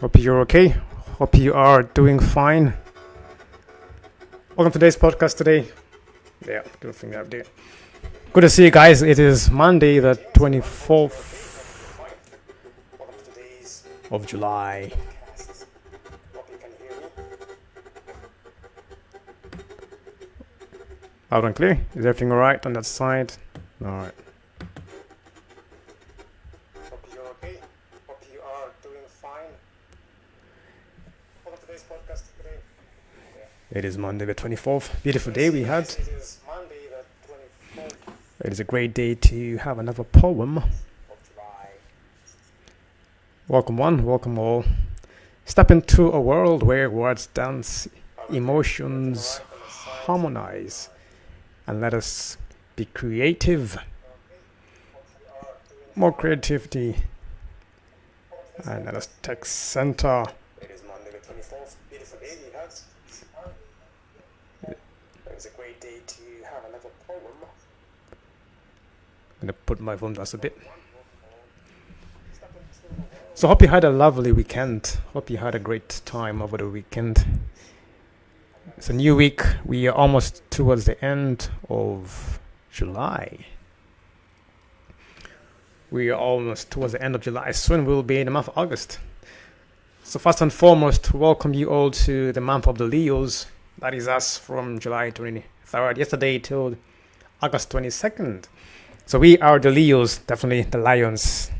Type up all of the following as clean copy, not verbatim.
Hope you're okay. Hope you are doing fine. Welcome to today's podcast today. Yeah, good thing I've done. Good to see you guys. It is Monday, the 24th of July. Loud and clear. Is everything alright on that side? Alright. Hope you're okay. Hope you are doing fine. Welcome to today's podcast today. It is Monday the 24th. Beautiful day we had. It is Monday the 24th. It is a great day to have another poem. Welcome one, welcome all. Step into a world where words dance, emotions harmonize, and let us be creative. More creativity, and let us take center. It is Monday the 24th. Beautiful day we had. It was a great day to have another poem. I'm going to put my volume down a bit. So hope you had a lovely weekend. Hope you had a great time over the weekend. It's a new week. We are almost towards the end of July. We are almost towards the end of July. Soon we'll be in the month of August. So first and foremost, welcome you all to the month of the Leos. That is us from July 23rd, yesterday till August 22nd. So we are the Leos, definitely the Lions.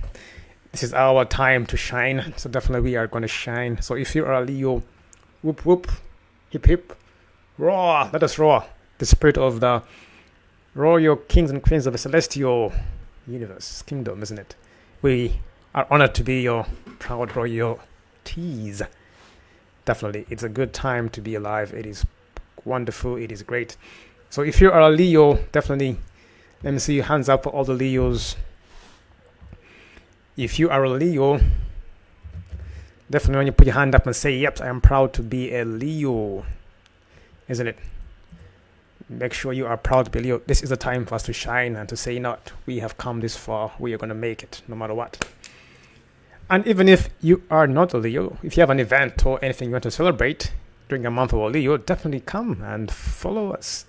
This is our time to shine. So definitely we are going to shine. So if you are a Leo, whoop whoop, hip hip, roar, let us roar. The spirit of the royal kings and queens of the celestial universe, kingdom, isn't it? We are honored to be your proud royalties. Definitely, it's a good time to be alive. It is wonderful. It is great. So if you are a Leo, definitely, let me see your hands up for all the Leos. If you are a Leo, definitely when you put your hand up and say, yep, I am proud to be a Leo, isn't it? Make sure you are proud to be Leo. This is the time for us to shine and to say, not, we have come this far. We are going to make it no matter what. And even if you are not a Leo, if you have an event or anything you want to celebrate during a month of a Leo, definitely come and follow us.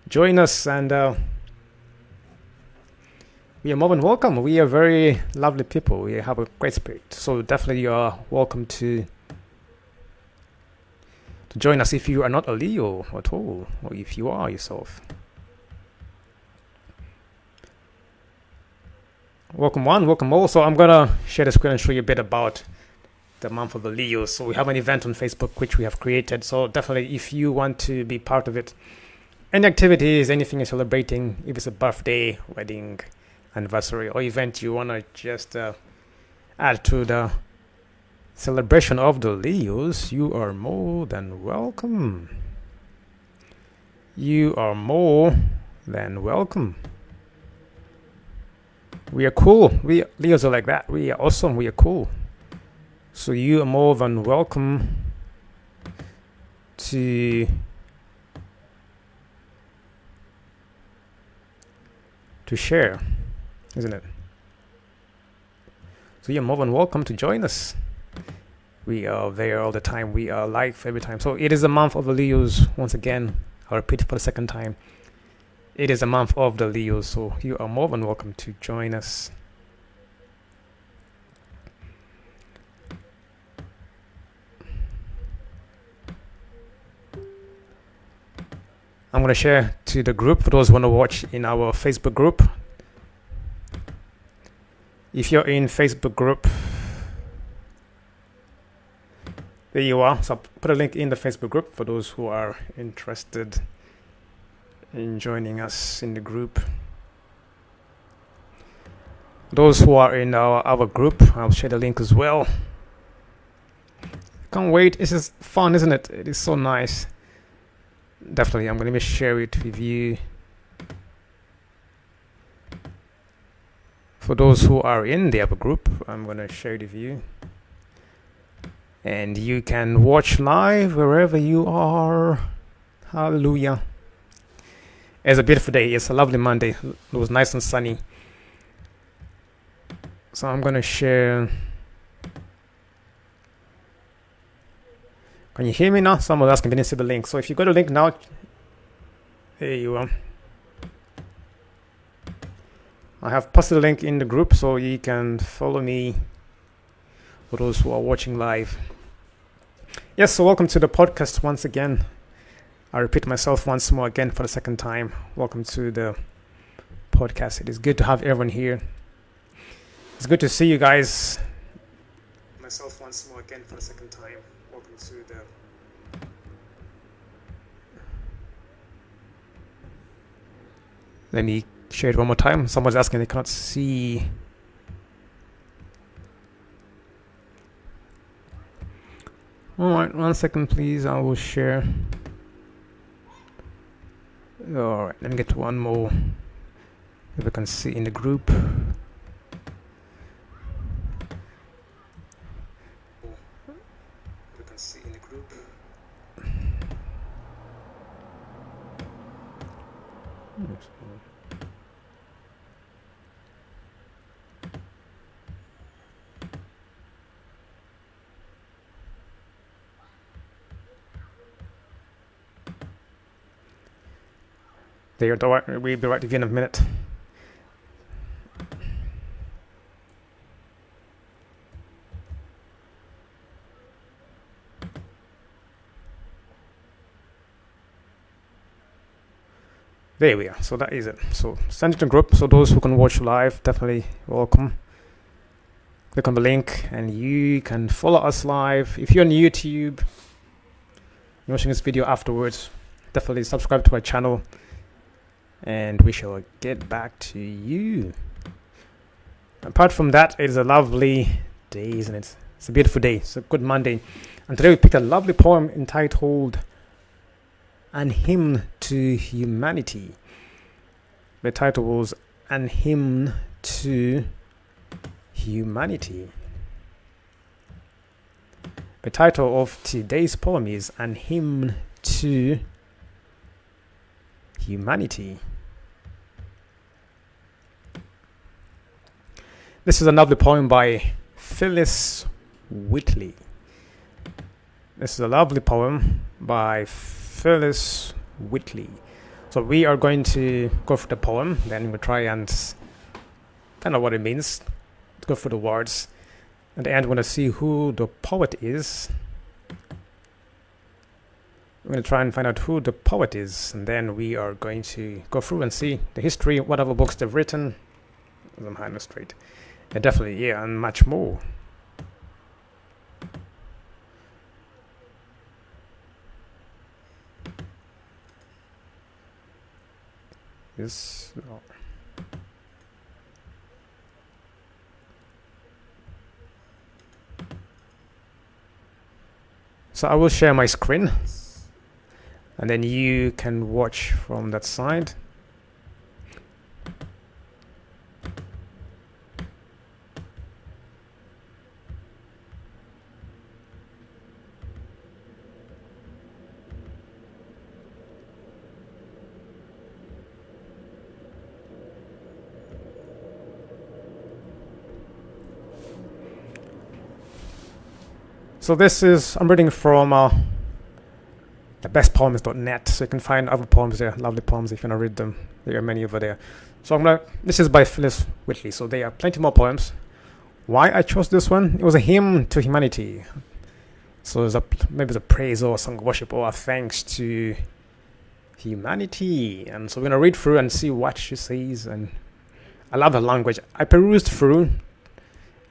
Join us, and we are more than welcome. We are very lovely people. We have a great spirit. So definitely you are welcome to join us if you are not a Leo at all, or if you are yourself. Welcome one, welcome all. So I'm gonna share the screen and show you a bit about the month of the Leo. So we have an event on Facebook which we have created. So definitely if you want to be part of it, any activities, anything you're celebrating, if it's a birthday, wedding, anniversary, or event you wanna just add to the celebration of the Leos, you are more than welcome. You are more than welcome. We are cool. We Leos are like that. We are awesome. We are cool. So you are more than welcome to share, isn't it? So you're more than welcome to join us. We are there all the time. We are live every time. So it is a month of the Leos. Once again, I'll repeat it for the second time. It is a month of the Leos. So you are more than welcome to join us. I'm going to share to the group for those who want to watch in our Facebook group. If you're in Facebook group, there you are. So I'll put a link in the Facebook group for those who are interested in joining us in the group. Those who are in our group, I'll share the link as well. Can't wait. This is fun, isn't it? It is so nice. Definitely, I'm going to share it with you. For those who are in the other group, I'm going to share it with you. And you can watch live wherever you are. Hallelujah. It's a beautiful day. It's a lovely Monday. It was nice and sunny. So I'm going to share Can you hear me now? Someone asking me to see the link. So if you go to the link now, there you are. I have posted a link in the group so you can follow me for those who are watching live. Yes, so welcome to the podcast once again. I repeat myself once more again for the second time. Welcome to the podcast. It is good to have everyone here. It's good to see you guys. Myself once more again for the second time. Welcome to the Let me share it one more time. Someone's asking they cannot see. Alright, 1 second please. I will share. Alright, let me get one more. If we can see in the group. We'll be right with you in a minute. There we are. So that is it. So send it to the group. So those who can watch live, definitely welcome. Click on the link and you can follow us live. If you're on YouTube, you're watching this video afterwards, definitely subscribe to our channel. And we shall get back to you. Apart from that, it is a lovely day, isn't it? It's a beautiful day. It's a good Monday. And today we picked a lovely poem entitled An Hymn to Humanity. The title was An Hymn to Humanity. The title of today's poem is An Hymn to Humanity. This is a lovely poem by Phillis Wheatley. This is a lovely poem by Phillis Wheatley. So we are going to go through the poem, then we'll try and find out what it means. Go through the words. At the end, we're going to see who the poet is. We're going to try and find out who the poet is, and then we are going to go through and see the history, whatever books they've written. I'm hand straight. Yeah, definitely, yeah, and much more. Yes. Oh. So I will share my screen. And then you can watch from that side. So this is, I'm reading from thebestpoems.net, so you can find other poems there, lovely poems if you want to read them. There are many over there. So this is by Phillis Wheatley, so there are plenty more poems. Why I chose this one? It was a hymn to humanity. So maybe it's a praise or a song of worship or a thanks to humanity. And so we're going to read through and see what she says. And I love her language. I perused through,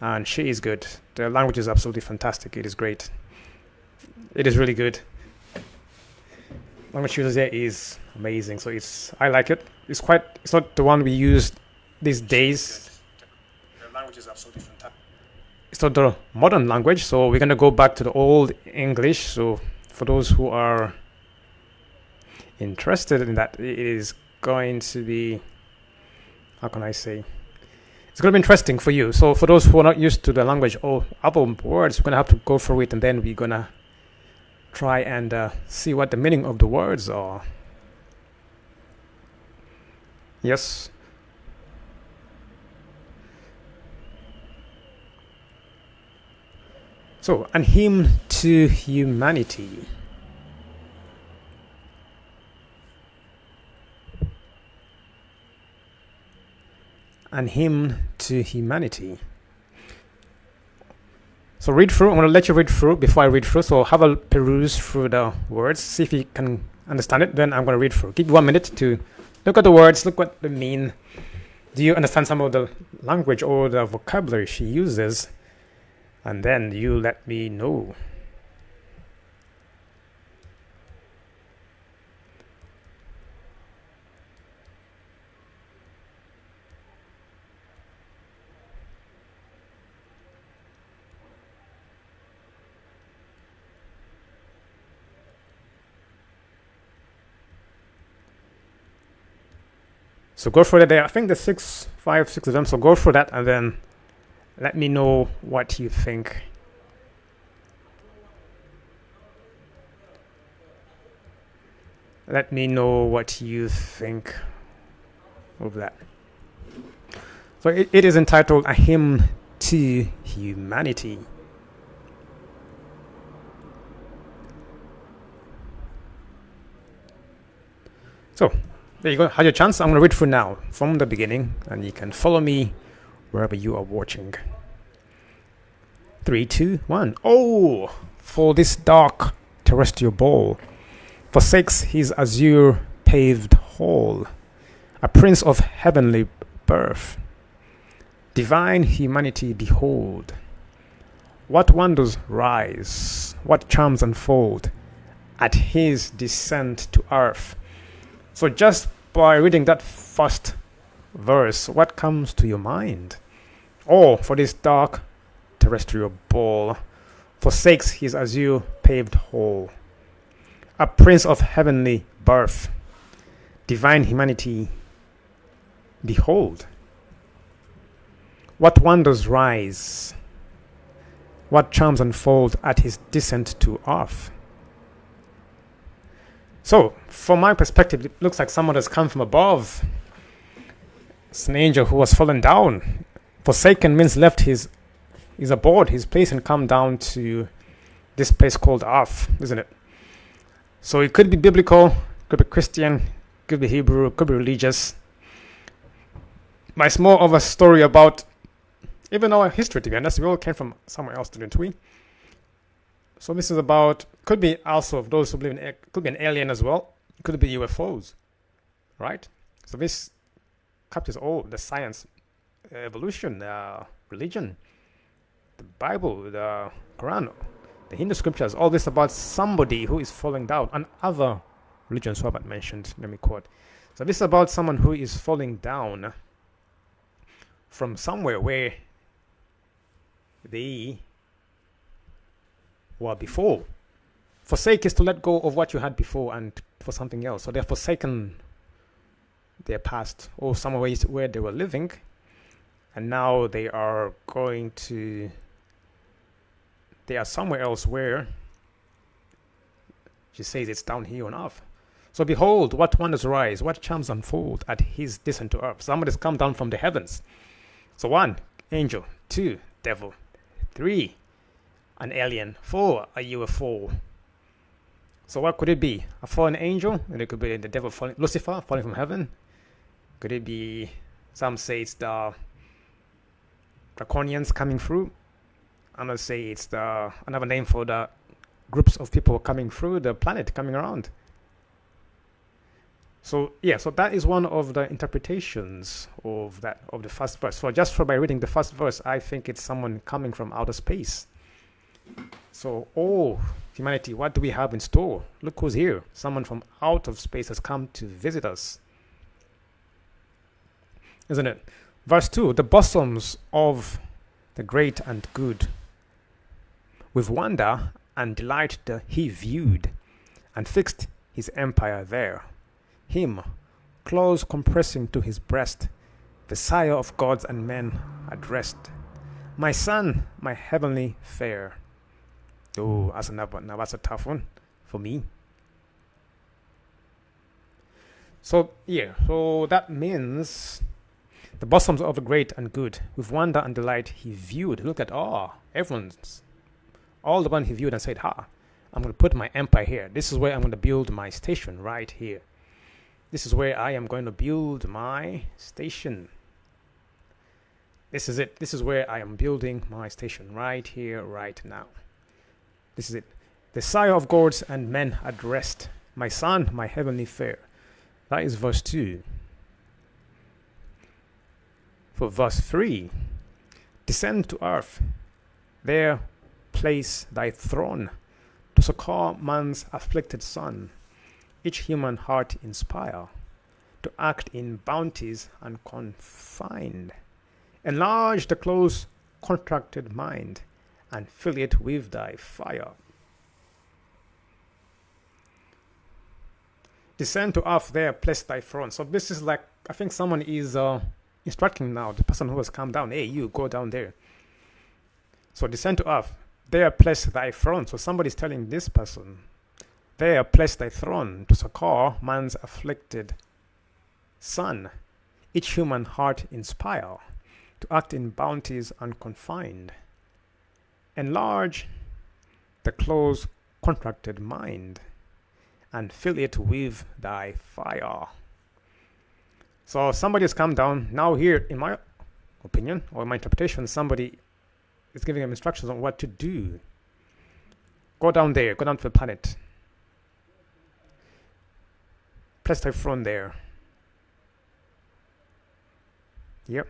and she is good. The language is absolutely fantastic. It is great. It is really good. Language she uses there is amazing. So I like it. It's not the one we use these days. The language is absolutely fantastic. It's not the modern language, so we're gonna go back to the old English. So for those who are interested in that, it is going to be, how can I say? It's going to be interesting for you. So for those who are not used to the language or other words, we're going to have to go through it, and then we're going to try and see what the meaning of the words are. Yes. So, an hymn to humanity. An hymn to humanity. So read through. I'm going to let you read through before I read through. So have a peruse through the words. See if you can understand it. Then I'm going to read through. Give you 1 minute to look at the words. Look what they mean. Do you understand some of the language or the vocabulary she uses? And then you let me know. So go through that there. I think there's 5, 6 of them. So go through that and then let me know what you think. Let me know what you think of that. So it is entitled A Hymn to Humanity. So there you go. Have your chance. I'm going to read through now from the beginning, and you can follow me wherever you are watching. 3, 2, 1. Oh, for this dark terrestrial ball forsakes his azure-paved hall, a prince of heavenly birth. Divine humanity behold. What wonders rise, what charms unfold at his descent to earth. So just by reading that first verse, what comes to your mind? Oh, for this dark terrestrial ball forsakes his azure-paved hall, a prince of heavenly birth. Divine humanity behold. What wonders rise, what charms unfold at his descent to earth. So, from my perspective, it looks like someone has come from above. It's an angel who has fallen down. Forsaken means left his abode, his place, and come down to this place called earth, isn't it? So it could be biblical, could be Christian, could be Hebrew, could be religious. But it's more of a story about even our history, to be honest. We all came from somewhere else, didn't we? So this is about, could be also of those who believe in, could be an alien as well. Could be UFOs, right? So this captures all the science, evolution, religion, the Bible, the Quran, the Hindu scriptures, all this about somebody who is falling down, and other religions who I haven't mentioned, let me quote. So this is about someone who is falling down from somewhere where they were before. Forsake is to let go of what you had before and for something else. So they're forsaken their past or somewhere where they were living, and now they are somewhere else where she says it's down here on earth. So behold, what wonders rise, what charms unfold at his descent to earth. Somebody's come down from the heavens. So 1, angel. 2, devil. 3, an alien. 4, a UFO. So what could it be? A fallen angel? And it could be the devil falling, Lucifer falling from heaven. Could it be, some say it's the draconians coming through. Others say it's another name for the groups of people coming through the planet, coming around. So yeah, so that is one of the interpretations of the first verse. So just by reading the first verse, I think it's someone coming from outer space. So, oh, humanity, what do we have in store? Look who's here. Someone from out of space has come to visit us. Isn't it? Verse 2, the bosoms of the great and good. With wonder and delight he viewed, and fixed his empire there. Him, close compressing to his breast, the sire of gods and men addressed. My son, my heavenly fair. Oh, that's a tough one for me. So yeah, so that means the bosoms of the great and good, with wonder and delight he viewed. Look at everyone's All the one he viewed and said, I'm going to put my empire here. This is where I'm going to build my station, right here. This is where I am going to build my station. This is it. This is where I am building my station, right here, right now. This is it. The sire of gods and men at rest, my son, my heavenly fair. That is verse 2. For verse 3, descend to earth, there place thy throne, to succour man's afflicted son, each human heart inspire, to act in bounties unconfin'd. Enlarge the close contracted mind, and fill it with thy fire. Descend to earth, there place thy throne. So this is like, I think someone is instructing now the person who has come down. Hey, you go down there. So descend to earth, there place thy throne. So somebody's telling this person, there place thy throne, to succor man's afflicted son, each human heart inspire, to act in bounties unconfined. Enlarge the close contracted mind, and fill it with thy fire. So somebody has come down. Now here, in my opinion, or my interpretation, somebody is giving them instructions on what to do. Go down there. Go down to the planet. Place thy throne there. Yep.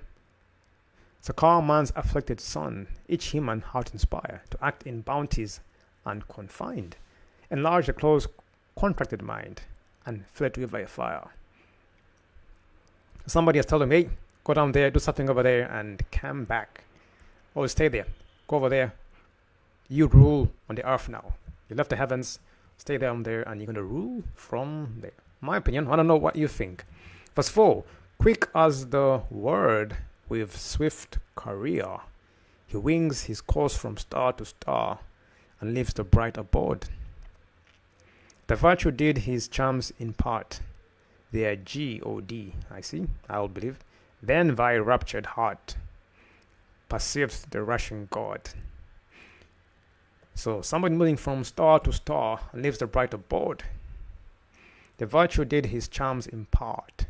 Succour man's afflicted son, each human heart inspire, to act in bounties unconfined. Enlarge the close contracted mind, and fill it with thy fire. Somebody has told him, hey, go down there, do something over there, and come back. Or stay there. Go over there. You rule on the earth now. You left the heavens, stay down there, and you're going to rule from there. My opinion, I don't know what you think. Verse 4, quick as the word with swift career, he wings his course from star to star, and leaves the bright abode. The virtue did his charms impart, their God, I see, I'll believe. Then thy raptured heart perceives the rushing God. So somebody moving from star to star and leaves the bright abode. The virtue did his charms impart,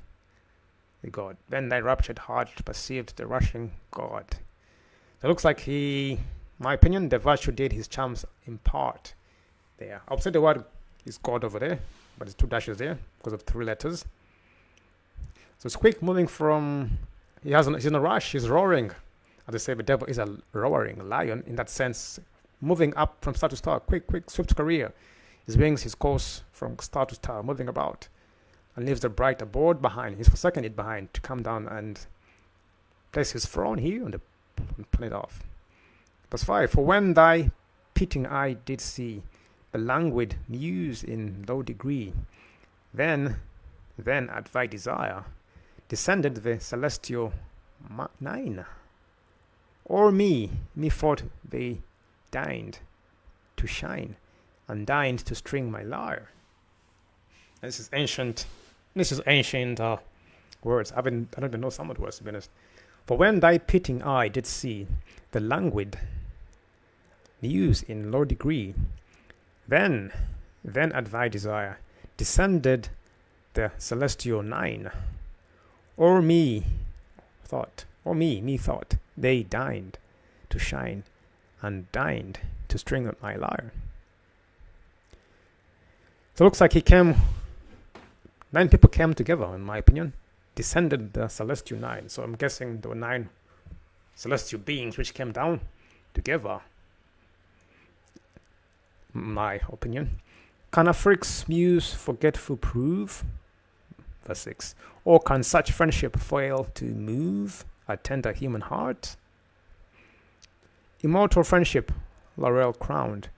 the God. Then thy raptured heart perceived the rushing God. So it looks like my opinion, the virtue did his charms impart. There. I'll say the word is God over there, but it's 2 dashes there because of 3 letters. So it's quick moving from, he's in a rush, he's roaring. As they say, the devil is a roaring lion in that sense, moving up from star to star, quick, swift career. He wings his course from star to star, moving about, and leaves the bright abode behind. He's forsaken it behind to come down and place his throne here on the planet Earth. Verse 5, for when thy pitying eye did see the languid muse in low degree, then at thy desire descended the celestial 9. O'er me methought they deigned to shine, and deigned to string my lyre. And this is ancient words. I don't even know some of the words, to be honest. For when thy pitying eye did see the languid muse in low degree, then at thy desire descended the celestial 9. O'er me thought, they deigned to shine, and deigned to string up my lyre. So it looks like 9 people came together, in my opinion, descended the celestial 9. So I'm guessing there were 9 celestial beings which came down together. My opinion. Can a freak's muse forgetful prove? Verse 6. Or can such friendship fail to move a tender human heart? Immortal friendship, laurel crowned,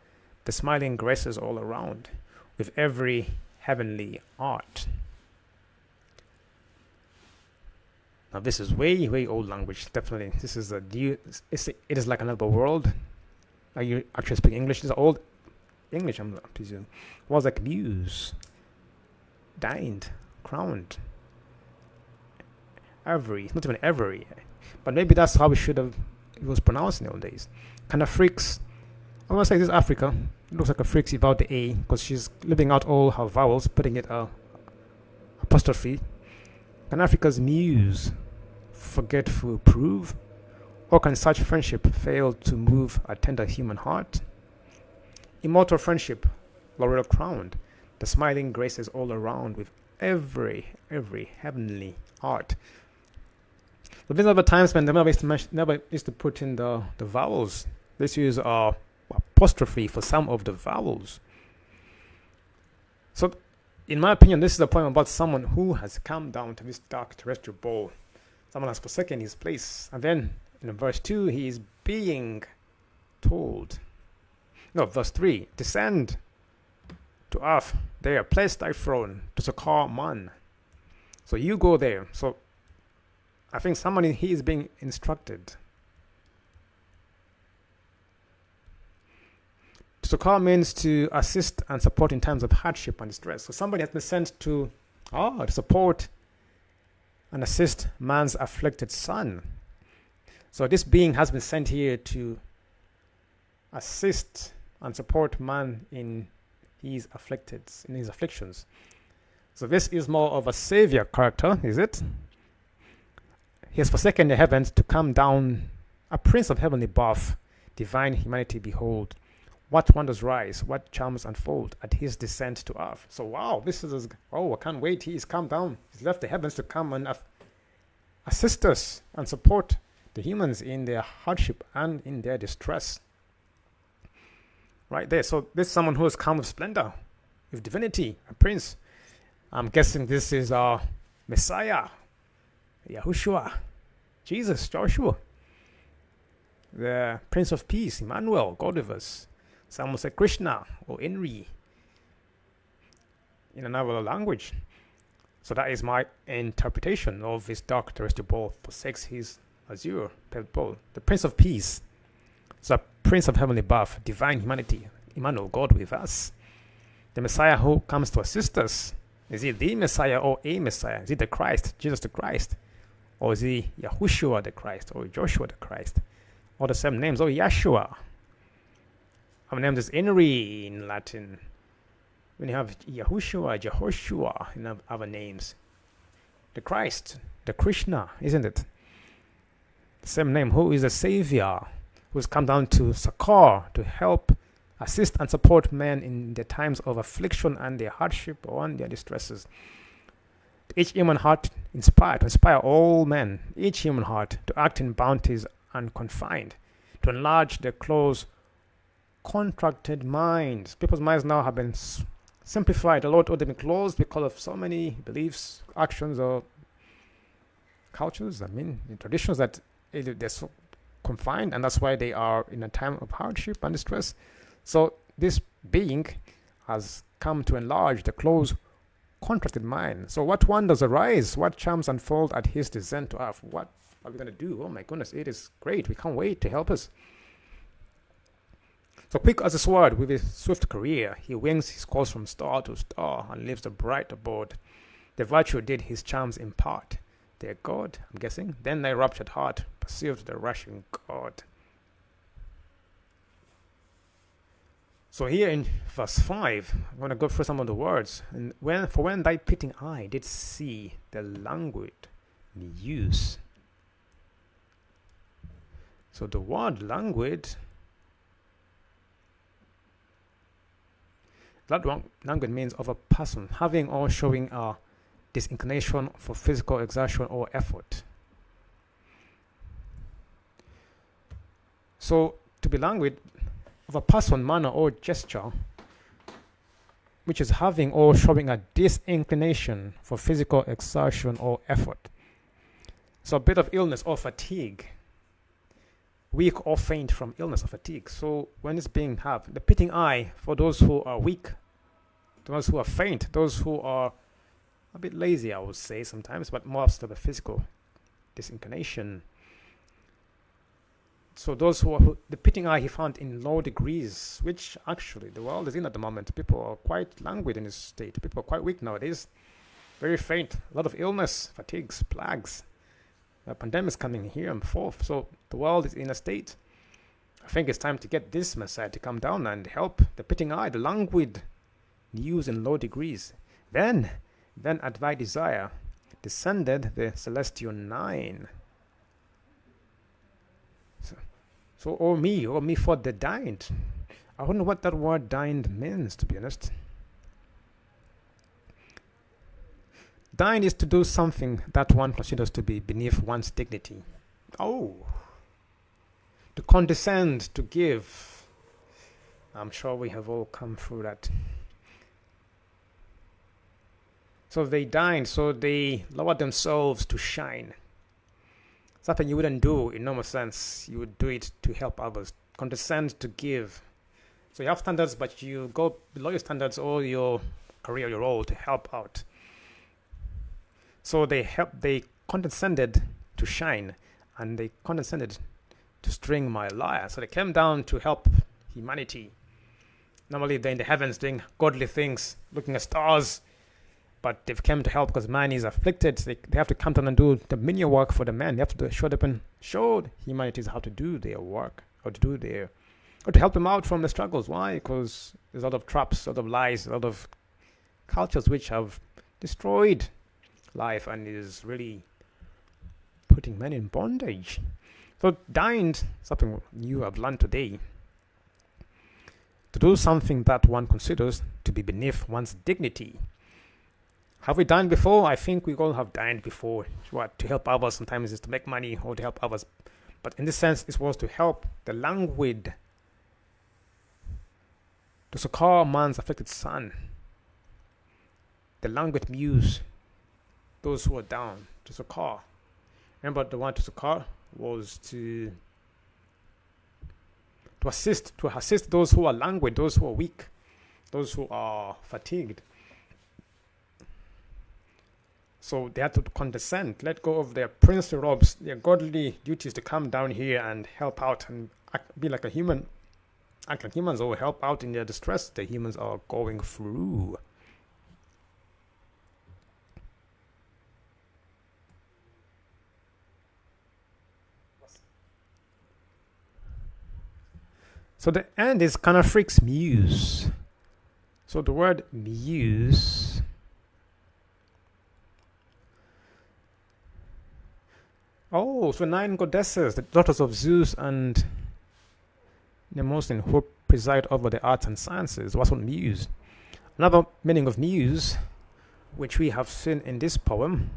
the smiling graces all around, with every heavenly art. Now this is way old language, definitely. This is it is like another world. Are you actually speaking English? This is old English, I'm presuming. Was like muse, dined, crowned. Every, not even every, but maybe that's how it was pronounced nowadays. Can a freak's I want to say this is Africa. It looks like a freak without the A because she's leaving out all her vowels, putting it apostrophe. Can Africa's muse forgetful prove? Or can such friendship fail to move a tender human heart? Immortal friendship, laurel crowned, the smiling graces all around with every heavenly art. But these are the times when they never used to put in the vowels. Let's use apostrophe for some of the vowels. So, in my opinion, this is a poem about someone who has come down to this dark terrestrial ball. Someone has forsaken his place. And then in verse 2, he is being told. No, verse 3, descend to earth there, place thy throne to succour man. So you go there. So I think he is being instructed. To succour means to assist and support in times of hardship and distress. So somebody has been sent to support and assist man's afflicted son. So this being has been sent here to assist and support man in his afflictions. So this is more of a savior character, is it? He has forsaken the heavens to come down, a prince of heavenly birth, divine humanity behold. What wonders rise, what charms unfold at his descent to earth. So wow, I can't wait. He's come down. He's left the heavens to come and assist us and support the humans in their hardship and in their distress. Right there. So this is someone who has come with splendor, with divinity, a prince. I'm guessing this is our Messiah, Yahushua, Jesus, Joshua, the Prince of Peace, Emmanuel, God with us. Some will say Krishna or Enri in another language. So that is my interpretation of this dark terrestrial ball. Forsakes his azure-paved ball. The Prince of Peace. So Prince of Heavenly Birth, divine humanity, Emmanuel, God with us. The Messiah who comes to assist us. Is he the Messiah or a Messiah? Is he the Christ, Jesus the Christ? Or is he Yahushua the Christ or Joshua the Christ? All the same names. Or Yeshua. Our name is Enri in Latin. When you have Yahushua, Jehoshua in other names. The Christ, the Krishna, isn't it? The same name. Who is the Savior? Who's come down to succour, to help, assist and support men in their times of affliction and their hardship or on their distresses. Each human heart to inspire all men, each human heart to act in bounties unconfined, to enlarge their close contracted minds. People's minds now have been simplified. A lot of them closed because of so many beliefs, actions, or cultures. Traditions that they're so confined, and that's why they are in a time of hardship and distress. So this being has come to enlarge the close contracted mind. So what wonders arise? What charms unfold at his descent to earth? What are we going to do? Oh my goodness, it is great. We can't wait to help us. So quick as a sword with his swift career, he wings his course from star to star and lives a bright abode. The virtue did his charms impart. Their God, I'm guessing, then thy raptured heart perceived the rushing God. So here in verse 5, I'm going to go through some of the words. And when thy pitying eye did see the languid muse. So the word languid, that languid means of a person having or showing a disinclination for physical exertion or effort. So to be languid, of a person, manner, or gesture, which is having or showing a disinclination for physical exertion or effort. So a bit of illness or fatigue, weak or faint from illness or fatigue. So when it's being have the pitying eye for those who are weak, those who are faint, those who are a bit lazy, I would say sometimes, but most of the physical disinclination. So those the pitying eye he found in low degrees, which actually the world is in at the moment. People are quite languid in this state. People are quite weak nowadays, very faint. A lot of illness, fatigues, plagues, pandemics coming here and forth. So the world is in a state, I think it's time to get this Messiah to come down and help the pitting eye, the languid muse in low degrees. Then at thy desire descended the celestial nine. So oh me for the dined. I don't know what that word dined means, to be honest. Dined is to do something that one considers to be beneath one's dignity. Oh, to condescend, to give. I'm sure we have all come through that. So they dined, so they lowered themselves to shine. Something you wouldn't do in normal sense. You would do it to help others. Condescend, to give. So you have standards, but you go below your standards or your career, your role, to help out. So they condescended to shine, and they condescended to string my lyre. So they came down to help humanity. Normally they're in the heavens doing godly things, looking at stars, but they've come to help because man is afflicted. They have to come down and do the menial work for the man. They have to show up and show humanity how to do their work, or to help them out from the struggles. Why? Because there's a lot of traps, a lot of lies, a lot of cultures which have destroyed life and is really putting men in bondage. So dined, something new I've learned today, to do something that one considers to be beneath one's dignity. Have we dined before? I think we all have dined before. What? To help others sometimes is to make money or to help others. But in this sense, it was to help the languid, to succour man's afflicted son, the languid muse, those who are down, to succour. Remember, the one to succour was to assist those who are languid, those who are weak, those who are fatigued. So they had to condescend, let go of their princely robes, their godly duties, to come down here and help out and be like a human, act like humans, or help out in their distress the humans are going through. So the end is Canafric's muse. So the word muse so 9 goddesses, the daughters of Zeus and Mnemosyne, who preside over the arts and sciences. What's on muse? Another meaning of muse, which we have seen in this poem,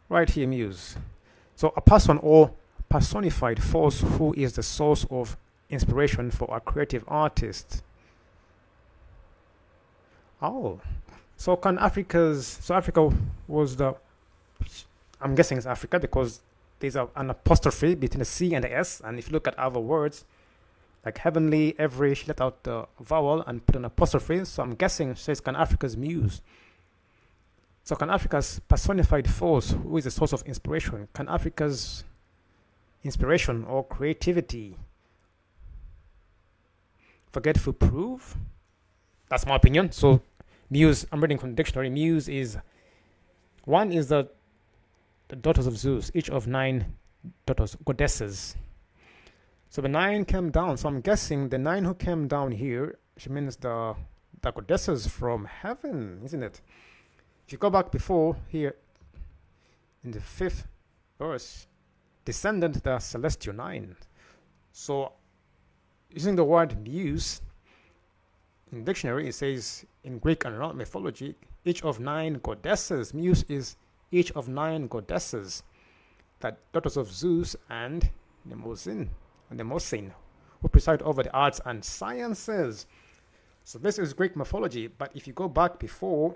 right here, muse. So a person or personified force who is the source of inspiration for a creative artist. So Africa was I'm guessing it's Africa because there's an apostrophe between the C and the S, and if you look at other words like heavenly, every, she let out the vowel and put an apostrophe, so I'm guessing it says Can Africa's muse. So Can Africa's personified force who is the source of inspiration, Can Africa's inspiration or creativity forgetful prove? That's my opinion. So muse, I'm reading from the dictionary. Muse is the daughters of Zeus, each of 9 daughters, goddesses. So the 9 came down. So I'm guessing the 9 who came down here, she means the goddesses from heaven, isn't it? If you go back before here in the 5th verse, descended the celestial 9. So using the word muse in the dictionary, it says in Greek and Roman mythology, each of 9 goddesses. Muse is each of 9 goddesses, that daughters of Zeus and Mnemosyne, who preside over the arts and sciences. So this is Greek mythology, but if you go back before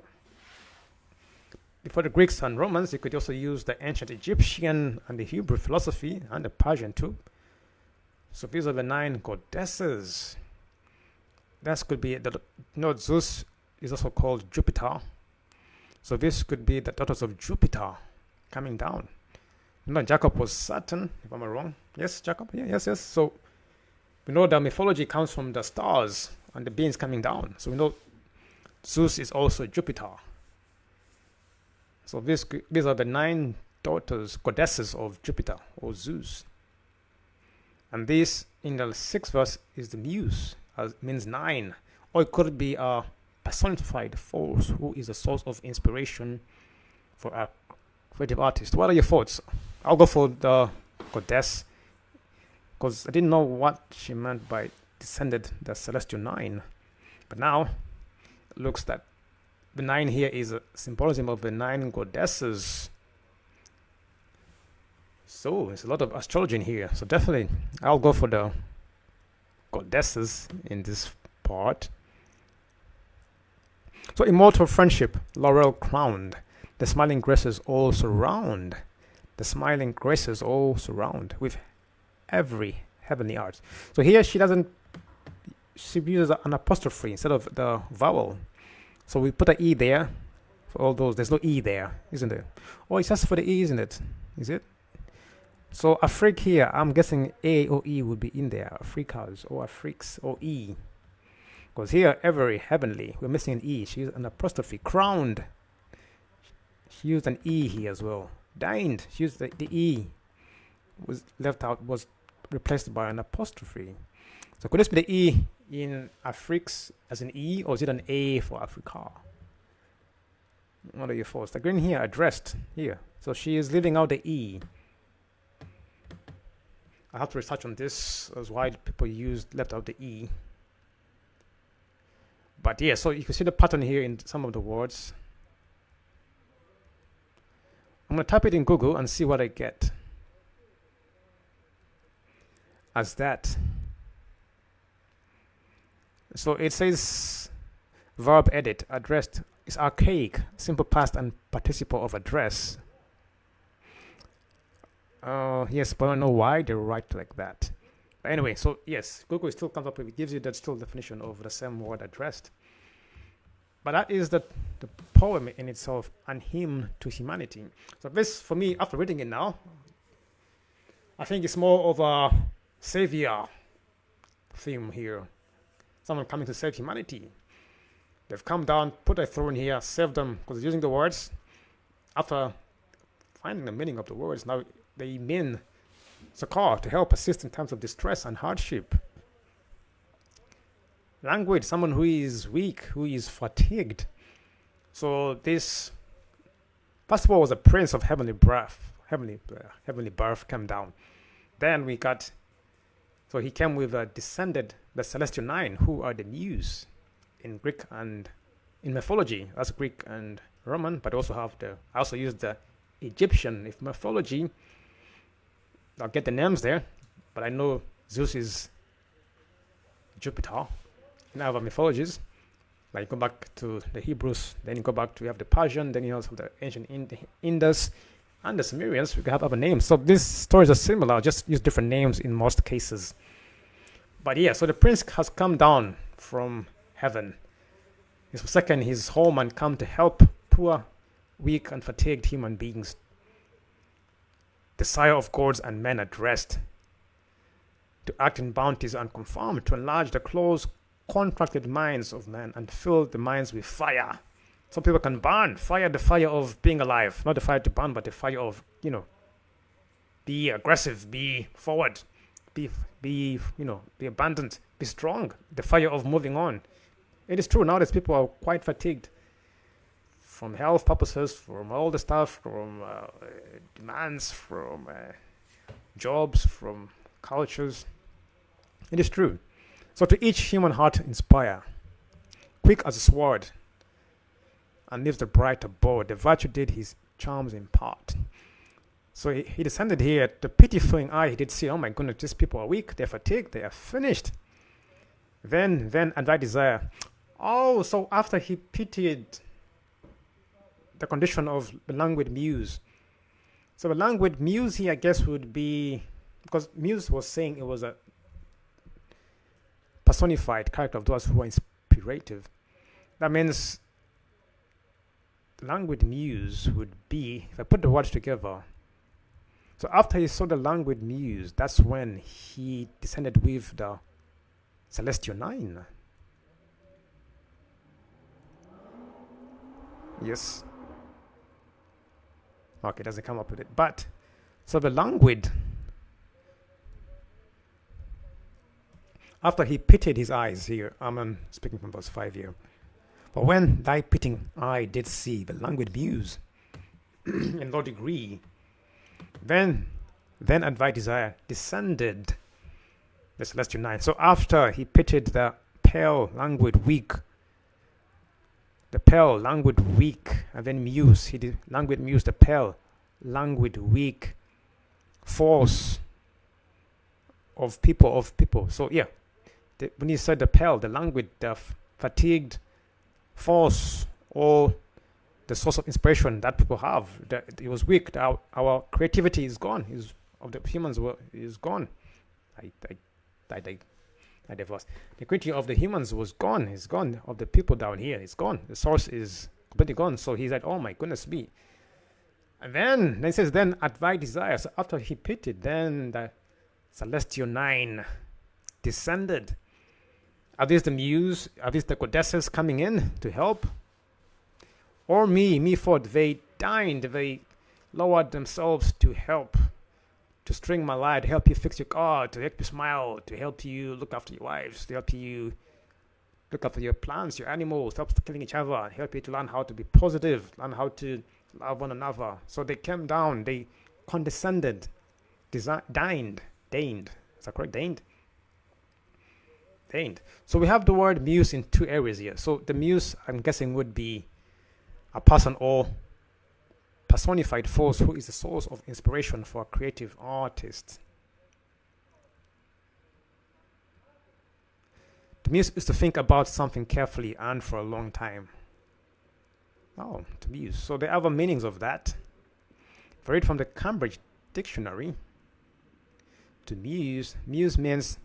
the Greeks and Romans, you could also use the ancient Egyptian and the Hebrew philosophy and the Persian too. So these are the 9 goddesses. That could be Zeus is also called Jupiter. So this could be the daughters of Jupiter coming down. Jacob was Saturn, if I'm not wrong. Yes, Jacob? Yeah, yes. So we know that mythology comes from the stars and the beings coming down. So we know Zeus is also Jupiter. So these are the 9 daughters, goddesses of Jupiter or Zeus. And this in the 6th verse is the muse, means 9. Or it could be a personified force who is a source of inspiration for a creative artist. What are your thoughts? I'll go for the goddess because I didn't know what she meant by descended the celestial 9. But now it looks that the 9 here is a symbolism of the 9 goddesses. So there's a lot of astrology in here. So definitely I'll go for the goddesses in this part. So immortal friendship, laurel crowned. The smiling graces all surround. The smiling graces all surround with every heavenly art. So here she uses an apostrophe instead of the vowel. So we put an E there for all those. There's no E there, isn't there? Oh, it's just for the E, isn't it? Is it? So Afrik here, I'm guessing A or E would be in there. Afrikas or Afriks or E. Because here, every heavenly, we're missing an E. She used an apostrophe. Crowned. She used an E here as well. Dined. She used the E. Was left out, was replaced by an apostrophe. So could this be the E in Afriks as an E, or is it an A for Africa? What are your thoughts? The green here, addressed here. So she is leaving out the E. I have to research on this as why people left out the E. But yeah, so you can see the pattern here in some of the words. I'm going to type it in Google and see what I get as that. So it says verb edit, addressed is archaic, simple past and participle of address. Yes, but I don't know why they write like that. But anyway, so yes, Google still comes up with, it gives you that still definition of the same word addressed. But that is the poem in itself, and hymn to humanity. So this, for me, after reading it now, I think it's more of a savior theme here. Someone coming to save humanity. They've come down, put a throne here, saved them, because using the words, after finding the meaning of the words, now they mean succour, to help assist in times of distress and hardship. Languid, someone who is weak, who is fatigued. So this, first of all, was a prince of heavenly birth, came down. Then we got, so he came with descended the celestial 9, who are the muse in Greek and in mythology. That's Greek and Roman, but also have I also use the Egyptian if mythology. I'll get the names there, but I know Zeus is Jupiter in other mythologies. Like you go back to the Hebrews, then you go back to, you have the Persian, then you also have the ancient Indus and the Sumerians. We have other names. So these stories are similar, just use different names in most cases. But yeah, so the prince has come down from heaven. He's forsaken his home and come to help poor, weak, and fatigued human beings. The sire of gods and men addressed to act in bounties unconfin'd, to enlarge the close contracted minds of men and fill the minds with fire. Some people can burn fire, the fire of being alive, not the fire to burn, but the fire of, be aggressive, be forward, be abundant, be strong, the fire of moving on. It is true, nowadays people are quite fatigued from health purposes, from all the stuff, from demands, from jobs, from cultures. It is true. So to each human heart inspire, quick as a sword, and lives the bright abode, the virtue did his charms impart. So he descended here, the pitifying eye, he did see, oh my goodness, these people are weak, they're fatigued, they are finished. Then, and thy desire. Oh, so after he pitied the condition of the languid muse. So the languid muse here, I guess, would be, because muse was saying it was a personified character of those who are inspirative. That means the languid muse would be, if I put the words together, so after he saw the languid muse, that's when he descended with the celestial 9. Yes. Okay, doesn't come up with it. But so the languid, after he pitted his eyes here, I'm speaking from verse 5 here. But when thy pitting eye did see the languid muse in low degree, then at thy desire descended the celestial 9. So after he pitted the pale, languid, weak, and then muse, he did languid muse, the pale, languid, weak force of people. So yeah, when he said the pale, the languid, the fatigued force, or the source of inspiration that people have, that it was weak. Our creativity is gone. Of the humans is gone. I divorce. The creativity of the humans was gone. It's gone. Of the people down here, it's gone. The source is completely gone. So he said, "Oh my goodness me!" And then it says, "Then at thy desire." So after he pitied, then the celestial 9 descended. Are these the muse? Are these the goddesses coming in to help? Or me thought they dined, they lowered themselves to help, to string my light, to help you fix your car, to help you smile, to help you look after your wives, to help you look after your plants, your animals, stop killing each other, help you to learn how to be positive, learn how to love one another. So they came down, they condescended, deigned. Is that correct? Deigned. So we have the word muse in two areas here. So the muse, I'm guessing, would be a person or personified force who is the source of inspiration for a creative artist. The muse is to think about something carefully and for a long time. Oh, to muse. So there are other meanings of that. If I read from the Cambridge Dictionary, to muse means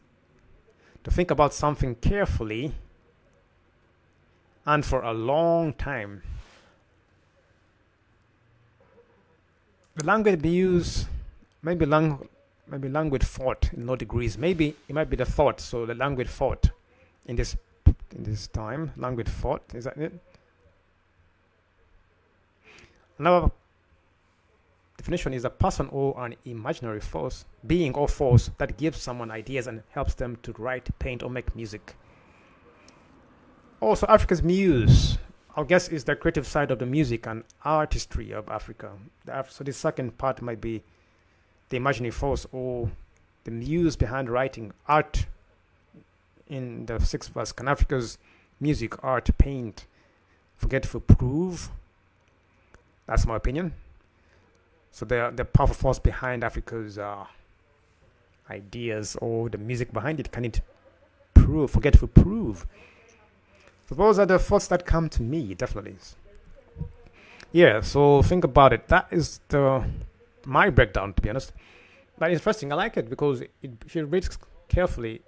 to think about something carefully and for a long time. The languid muse, maybe languid thought in low degrees. Maybe it might be the thought. So the languid thought in this time, languid thought, is that it? Another definition is a person or an imaginary force, being or force that gives someone ideas and helps them to write, paint, or make music. Also, Africa's muse, I guess, is the creative side of the music and artistry of Africa. So the second part might be the imaginary force or the muse behind writing art. In the 6th verse, can Africa's music, art, paint, forgetful prove? That's my opinion. So the powerful force behind Africa's ideas or the music behind it, can it prove, forgetful prove? So those are the thoughts that come to me, definitely. Yeah, so think about it. That is my breakdown, to be honest. But interesting, I like it because if you read carefully,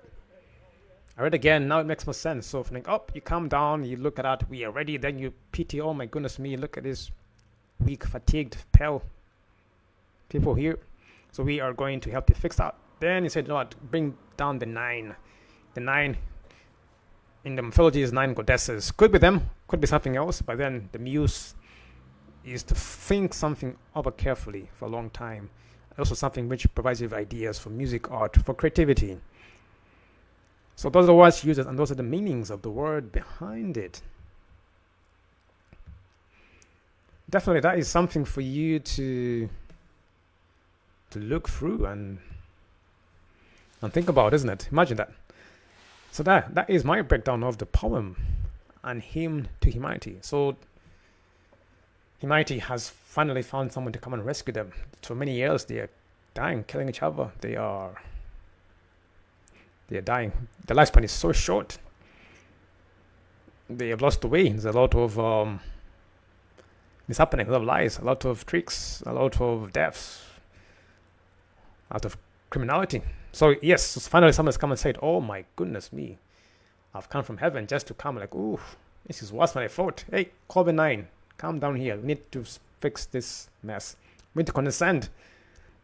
I read again, now it makes more sense. So think, you calm down, you look at that, we are ready, then you pity, oh my goodness me, look at this weak, fatigued, pale people here. So we are going to help you fix that. Then he said, you know what, bring down the 9. The 9 in the mythology is 9 goddesses. Could be them, could be something else, but then the muse is to think something over carefully for a long time. Also something which provides you with ideas for music, art, for creativity. So those are the words used, and those are the meanings of the word behind it. Definitely, that is something for you to look through and think about, isn't it? Imagine that. So that is my breakdown of the poem and hymn to humanity. So humanity has finally found someone to come and rescue them. For many years, they are dying, killing each other. They are dying. The lifespan is so short. They have lost the way. There's a lot of mishappening, a lot of lies, a lot of tricks, a lot of deaths, a lot of criminality. So yes, finally someone's come and said, oh my goodness me, I've come from heaven just to come, like, ooh, this is worse than I thought. Hey, call the 9, come down here. We need to fix this mess. We need to condescend,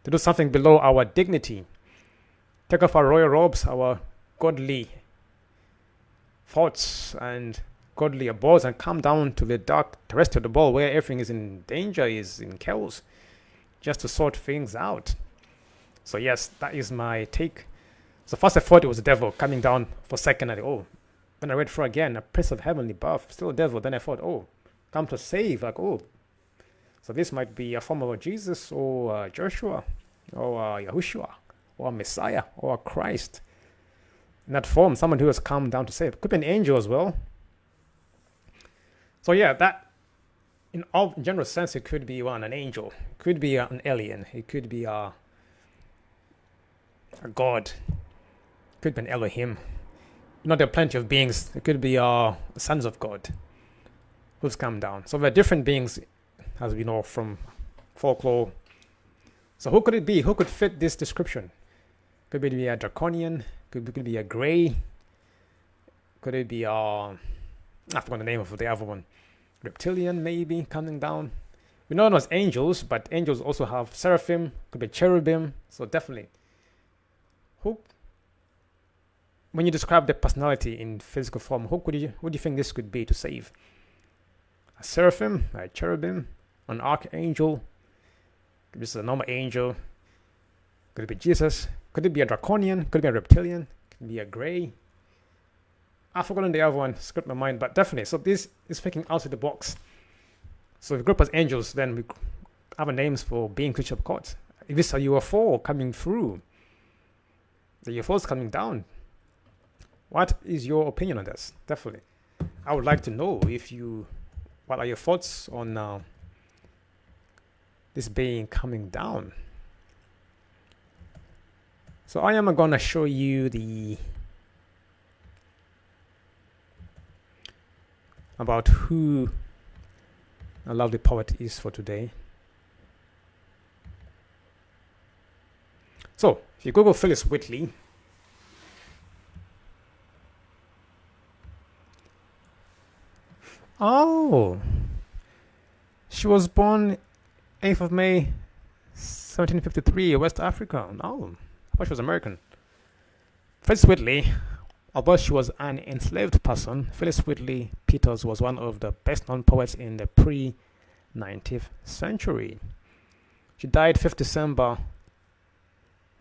to do something below our dignity. Take off our royal robes, our godly thoughts and godly abodes, and come down to the dark terrestrial abode where everything is in danger, is in chaos. just to sort things out. So yes, that is my take. So first I thought it was the devil coming down for a second. Then I read through again, a prince of heavenly birth, still a devil. Then I thought, come to save, so this might be a form of Jesus or Joshua or Yahushua or Messiah or Christ. In that form, someone who has come down to save. Could be an angel as well. So yeah, that in all general sense, it could be an angel. It could be an alien. It could be a god. It could be an Elohim. There are plenty of beings. It could be sons of God who's come down. So there are different beings, as we know from folklore. So who could it be? Who could fit this description? Could it be a draconian? Could it be a gray? Could it be I forgot the name of the other one. Reptilian, maybe, coming down. We know them as angels, but angels also have seraphim, could be cherubim. So definitely. When you describe the personality in physical form, who do you think this could be to save? A seraphim, a cherubim, an archangel? Could be just a normal angel. Could it be Jesus? Could it be a draconian? Could it be a reptilian? Could it be a grey? I've forgotten the other one, script my mind, but definitely. So this is thinking outside the box. So if we group as angels, then we have names for being creature of God. If it's a UFO coming through, the UFO is coming down. What is your opinion on this? Definitely. I would like to know what are your thoughts on this being coming down. So I am going to show you about who a lovely poet is for today. So if you Google Phillis Wheatley, she was born 8th of May 1753, West Africa. I thought she was American. Phillis Wheatley, although she was an enslaved person, Phillis Wheatley Peters was one of the best-known poets in the pre-19th century. She died 5th December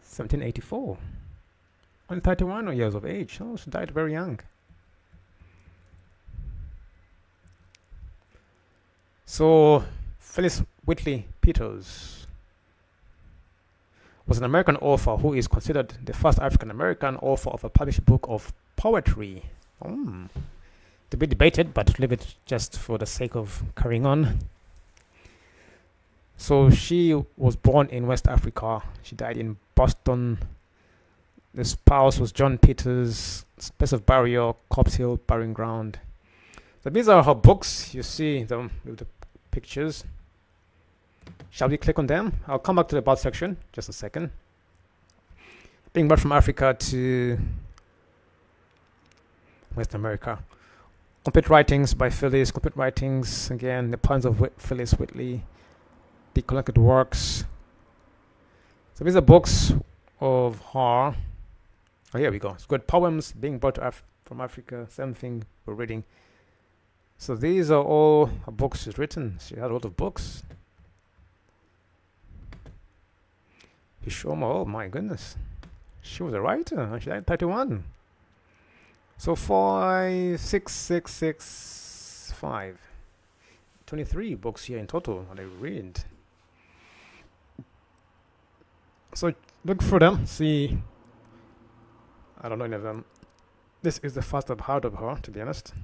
1784, only 31 years of age. She died very young. So Phillis Wheatley Peters was an American author who is considered the first African-American author of a published book of poetry. To be debated, but leave it just for the sake of carrying on. So she was born in West Africa. She died in Boston. The spouse was John Peters. Place of burial, Copp's Hill Burying Ground. So these are her books. You see them with the pictures. Shall we click on them? I'll come back to the about section just a second. Being brought from Africa to West America. Complete writings by Phillis. Complete writings, again, the poems of Phillis Wheatley. The collected works. So these are books of her. Here we go. It's good poems being brought from Africa. Same thing we're reading. So these are all her books she's written. She had a lot of books. Oh my goodness. She was a writer. She died at 31. So 5, 6, 6, 6, 5. 23 books here in total that I read. So look through them. See. I don't know any of them. This is the first I've heard of her, to be honest.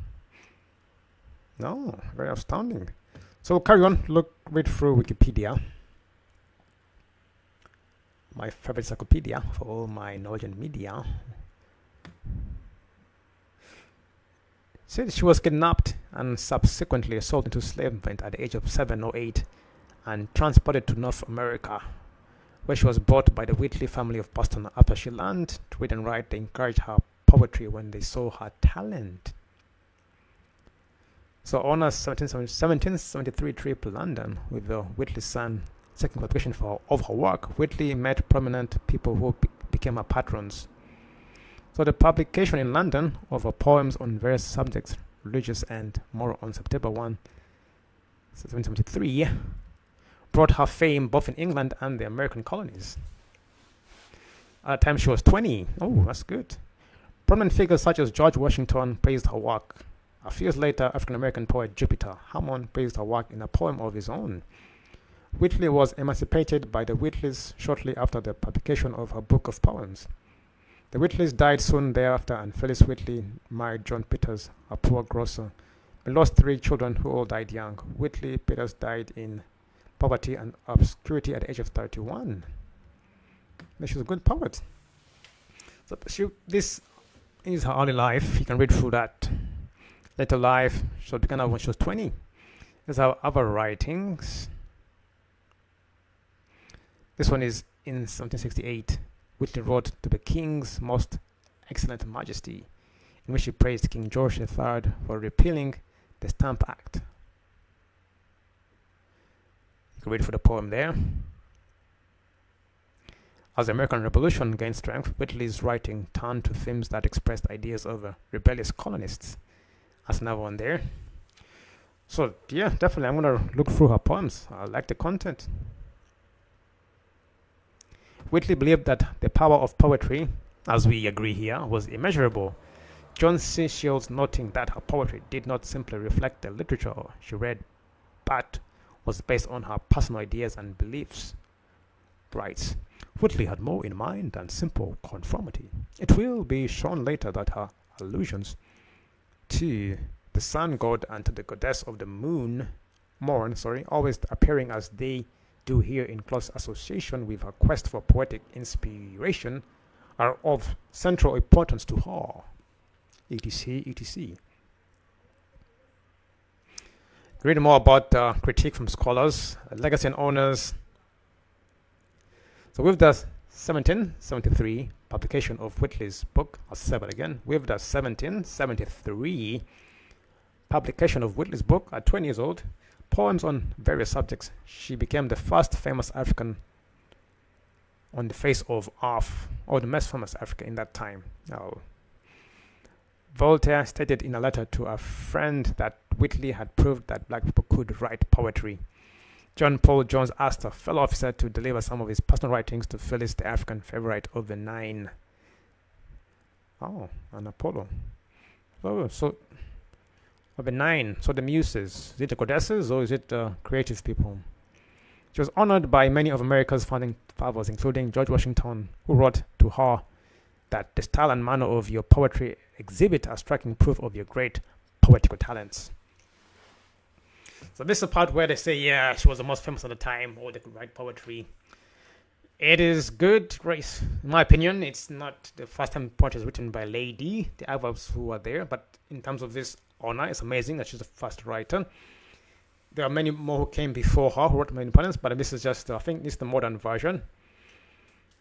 No, very astounding. So carry on. Read through Wikipedia. My favorite encyclopedia for all my knowledge and media. Said she was kidnapped and subsequently sold into enslavement at the age of 7 or 8 and transported to North America, where she was bought by the Wheatley family of Boston. After she learned to read and write, they encouraged her poetry when they saw her talent. So on a 1773 trip to London with the Wheatley son seeking publication of her work, Wheatley met prominent people who became her patrons. So the publication in London of her poems on various subjects, religious and moral, on September 1, 1773, brought her fame both in England and the American colonies. At the time she was 20. Oh, that's good. Prominent figures such as George Washington praised her work. A few years later, African-American poet Jupiter Hammond praised her work in a poem of his own. Wheatley was emancipated by the Wheatleys shortly after the publication of her book of poems. The Wheatleys died soon thereafter, and Phillis Wheatley married John Peters, a poor grocer. They lost 3 children who all died young. Wheatley Peters died in poverty and obscurity at the age of 31. But she was a good poet. So this is her early life. You can read through that. Later life, she began out when she was 20. There's her other writings. This one is in 1768. Wheatley wrote to the King's Most Excellent Majesty, in which she praised King George III for repealing the Stamp Act. You can read for the poem there. As the American Revolution gained strength, Wheatley's writing turned to themes that expressed ideas of rebellious colonists. That's another one there. So yeah, definitely I'm going to look through her poems. I like the content. Wheatley believed that the power of poetry, as we agree here, was immeasurable. John C. Shields noting that her poetry did not simply reflect the literature she read, but was based on her personal ideas and beliefs. Writes, Wheatley had more in mind than simple conformity. It will be shown later that her allusions to the sun god and to the goddess of the morn, always appearing as they do here in close association with her quest for poetic inspiration, are of central importance to her. etc. etc. Read more about critique from scholars, legacy and honors. So with the 1773 publication of Wheatley's book, I'll say that again, with the 1773 publication of Wheatley's book at 20 years old, poems on various subjects, she became the first famous African on the face of Earth, or the most famous African in that time. Now, Voltaire stated in a letter to a friend that Wheatley had proved that black people could write poetry. John Paul Jones asked a fellow officer to deliver some of his personal writings to Phillis, the African favorite of the 9. Oh, and Apollo. So of the 9, so the muses, is it the goddesses or is it the creative people? She was honored by many of America's founding fathers, including George Washington, who wrote to her that the style and manner of your poetry exhibit a striking proof of your great poetical talents. So this is the part where they say, yeah, she was the most famous at the time, or they could write poetry. It is good, Grace. In my opinion, it's not the first time poetry is written by a lady. The others who are there, but in terms of this honor, it's amazing that she's the first writer. There are many more who came before her who wrote many poems, but this is just, I think, this is the modern version.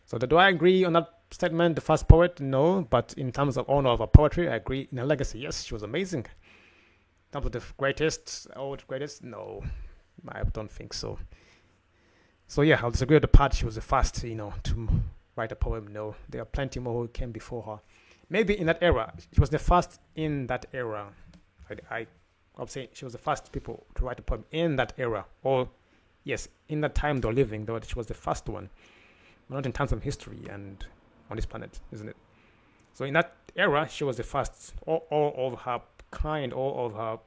So do I agree on that statement, the first poet? No, but in terms of honor of her poetry, I agree. In her legacy, yes, she was amazing. In terms of the greatest, old greatest, no, I don't think so. So yeah, I'll disagree with the part she was the first, to write a poem. No, there are plenty more who came before her. Maybe in that era, she was the first in that era. I'll say she was the first people to write a poem in that era. Or, yes, in that time they were living, though she was the first one. But not in terms of history and on this planet, isn't it? So in that era, she was the first. All of her kind, all of her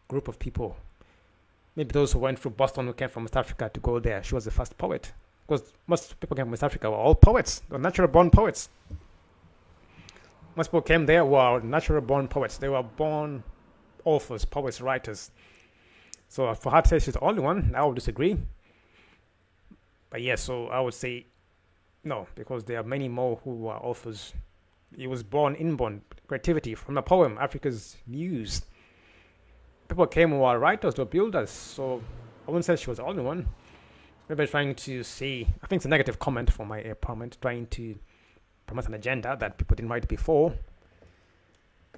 group of people. Maybe those who went through Boston who came from West Africa to go there. She was the first poet. Because most people came from West Africa were all poets. They were natural born poets. Most people came there were natural born poets. They were born authors, poets, writers. So for her to say she's the only one, I would disagree. But yes, so I would say no, because there are many more who are authors. It was inborn creativity from a poem, Africa's muse. People came who are writers, they were builders. So I wouldn't say she was the only one. Maybe trying to say, I think it's a negative comment for my opponent, trying to promote an agenda that people didn't write before.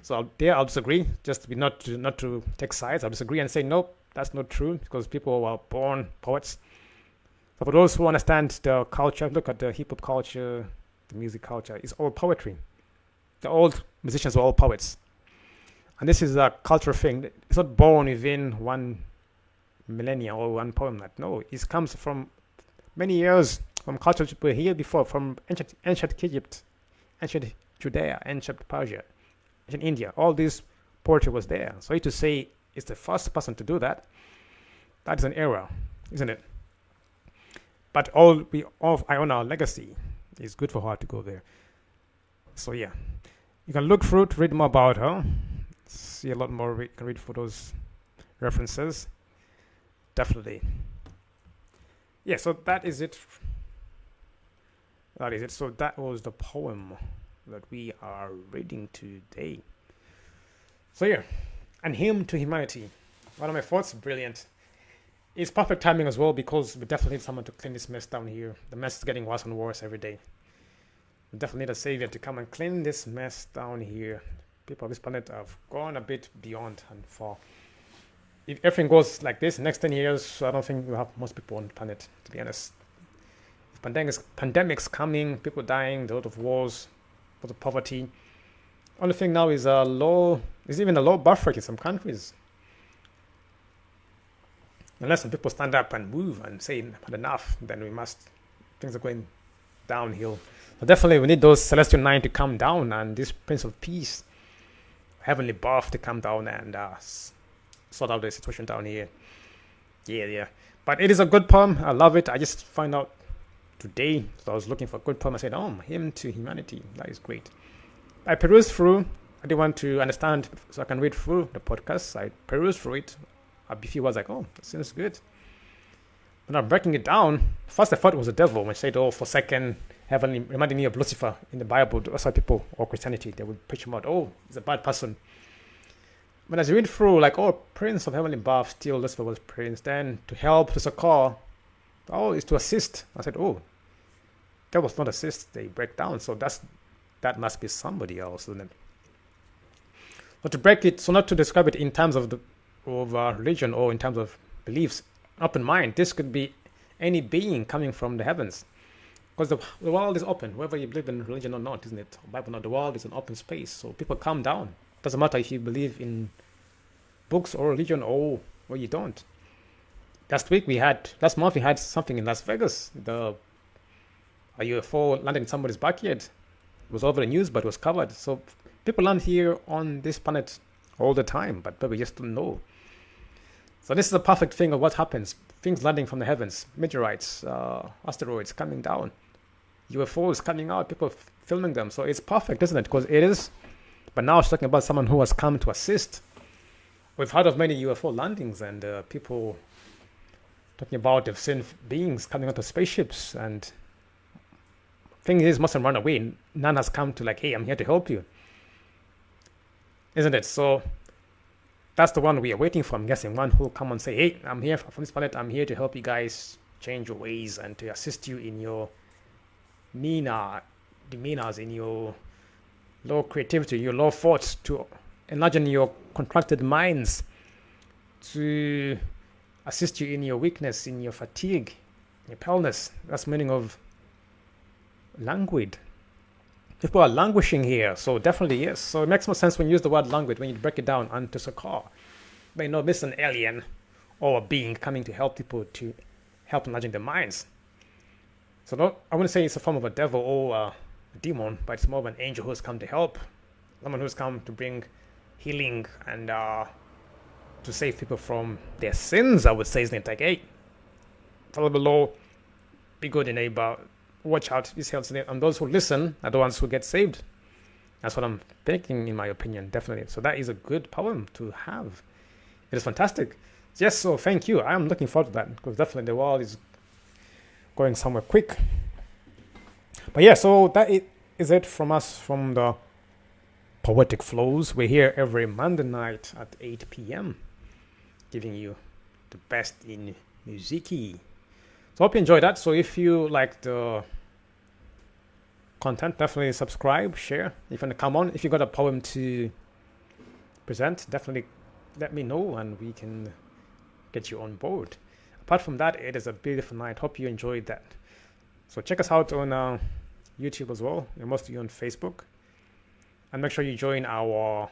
So I'll disagree. Just not to take sides. I'll disagree and say nope, that's not true, because people were born poets. So for those who understand the culture, look at the hip hop culture, the music culture. It's all poetry. The old musicians were all poets, and this is a cultural thing. It's not born within one millennia or one poem. That no, it comes from many years from cultures that were here before, from ancient Egypt, ancient Judea, ancient Persia, ancient India. All this poetry was there. So to say it's the first person to do that, that is an error, isn't it? But I own our legacy. It's good for her to go there. So yeah, you can look through to read more about her. See a lot more. You can read for those references. Definitely. Yeah. So that is it. That is it. So that was the poem that we are reading today. So yeah, and hymn to humanity. One of my thoughts, brilliant. It's perfect timing as well because we definitely need someone to clean this mess down here. The mess is getting worse and worse every day. We definitely need a savior to come and clean this mess down here. People of this planet have gone a bit beyond and far. If everything goes like this, next 10 years, I don't think we'll have most people on the planet, to be honest. If pandemics coming, people dying, a lot of wars, a lot of poverty. Only thing now is even a low birth rate in some countries. Unless some people stand up and move and say had enough, then things are going downhill. So definitely we need those celestial nine to come down and this Prince of Peace, heavenly birth to come down and sort out the situation down here. Yeah. But it is a good poem. I love it. I just found out today, so I was looking for a good poem. I said, hymn to humanity. That is great. I perused through. I didn't want to understand, so I can read through the podcast. I perused through it. A few was like, that seems good. When I'm breaking it down, first I thought it was the devil. When I said, Forsaken, heavenly, reminding me of Lucifer in the Bible. That's why people, or Christianity, they would preach him out. He's a bad person. But as you read through, like, Prince of Heavenly Birth, still Lucifer was Prince. Then to help, to succour, it's to assist. I said, that was not assist. They break down. So that must be somebody else, isn't it? But to break it, so not to describe it in terms of religion or in terms of beliefs, open mind. This could be any being coming from the heavens, because the world is open, whether you believe in religion or not, isn't it? Bible or not, the world is an open space, so people come down. Doesn't matter if you believe in books or religion or you don't. Last month we had something in Las Vegas. A UFO landed in somebody's backyard. It was over the news, but it was covered. So people land here on this planet all the time, but we just don't know. So this is a perfect thing of what happens. Things landing from the heavens, meteorites, asteroids coming down, UFOs coming out, people filming them. So it's perfect, isn't it? Because it is. But now it's talking about someone who has come to assist. We've heard of many UFO landings and people talking about they've seen beings coming out of spaceships. And thing is, mustn't run away. None has come to hey, I'm here to help you. Isn't it? So that's the one we are waiting for, I'm guessing. One who will come and say, hey, I'm here from this planet. I'm here to help you guys change your ways and to assist you in your demeanors, in your low creativity, your low thoughts, to enlarge your contracted minds, to assist you in your weakness, in your fatigue, your paleness. That's the meaning of languid. People are languishing here, so definitely yes. So it makes more sense when you use the word languid, when you break it down and to succour. But this is an alien or a being coming to help people, to help enlarging their minds. So I wouldn't say it's a form of a devil or a demon, but it's more of an angel who's come to help. Someone who's come to bring healing and to save people from their sins, I would say, isn't it? Like, hey, follow the law, be good in neighbor, watch out, this helps, and those who listen are the ones who get saved. That's what I'm thinking, in my opinion, definitely. So that is a good poem to have. It is fantastic. Yes, so thank you. I am looking forward to that, because definitely the world is going somewhere quick. But yeah, so that is it from us, from the Poetic Flows. We're here every Monday night at 8 p.m. giving you the best in music-y. So I hope you enjoyed that. So if you like the content, definitely subscribe, share. If you want to come on, if you got a poem to present, definitely let me know and we can get you on board. Apart from that, it is a beautiful night. Hope you enjoyed that. So check us out on YouTube as well. We're mostly on Facebook. And make sure you join our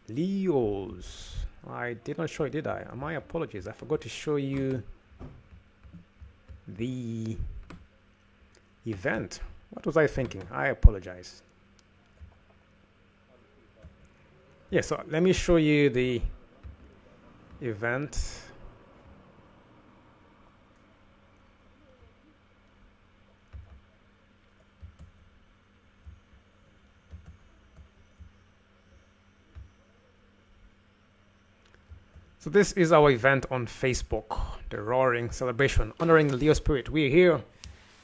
Leos. I did not show it, did I? My apologies. I forgot to show you the event. What was I thinking? I apologize. Yeah, so let me show you the event. So this is our event on Facebook, the Roaring Celebration, honoring the Leo spirit. We're here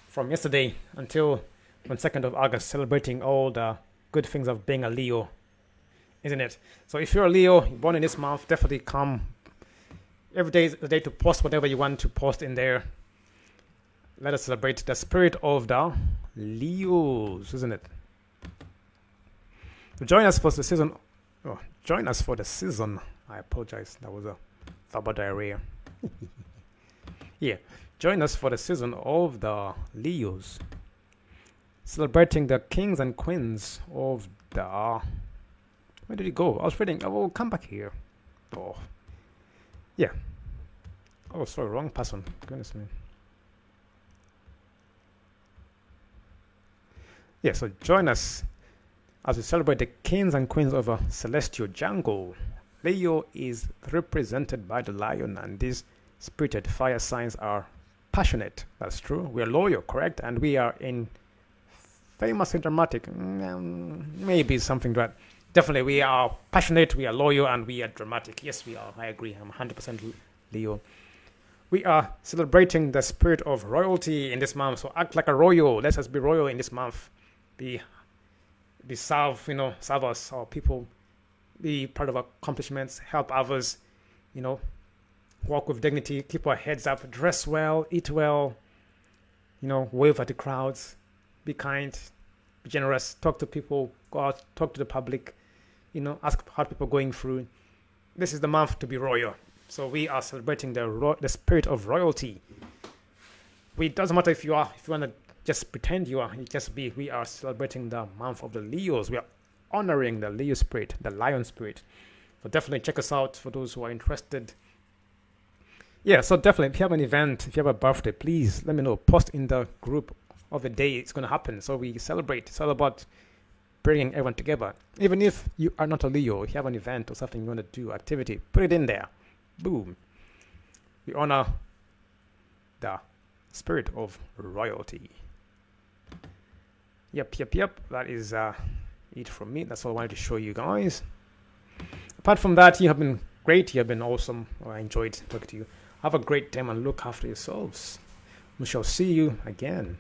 from yesterday until 22nd of August, celebrating all the good things of being a Leo, isn't it? So if you're a Leo, born in this month, definitely come. Every day is the day to post whatever you want to post in there. Let us celebrate the spirit of the Leos, isn't it? So join us for the season. Oh, join us for the season. I apologize. That was a verbal diarrhea. Yeah. Join us for the season of the Leos. Celebrating the kings and queens of the... Where did it go? I was reading. Oh, come back here. Oh. Yeah. Oh, sorry. Wrong person. Goodness me. Yeah, so join us as we celebrate the kings and queens of a celestial jungle. Leo is represented by the lion, and these spirited fire signs are passionate. That's true. We are loyal, correct? And we are in famous and dramatic. Maybe something that definitely we are passionate, we are loyal, and we are dramatic. Yes, we are. I agree. I'm 100% Leo. We are celebrating the spirit of royalty in this month. So act like a royal. Let us be royal in this month. Be serve us, our people. Be part of our accomplishments, help others, walk with dignity, keep our heads up, dress well, eat well, wave at the crowds, be kind, be generous, talk to people, go out, talk to the public, ask how people are going through. This is the month to be royal. So we are celebrating the spirit of royalty. It doesn't matter if you want to just pretend you are, we are celebrating the month of the Leos. We are honoring the Leo spirit, the lion spirit. So definitely check us out for those who are interested. Yeah, so definitely if you have an event, if you have a birthday, please let me know. Post in the group of the day it's going to happen. So we celebrate. It's all about bringing everyone together. Even if you are not a Leo, if you have an event or something you want to do, activity, put it in there. Boom. We honor the spirit of royalty. Yep. That is it from me. That's all I wanted to show you guys. Apart from that, you have been great. You have been awesome. I enjoyed talking to you. Have a great time and look after yourselves. We shall see you again.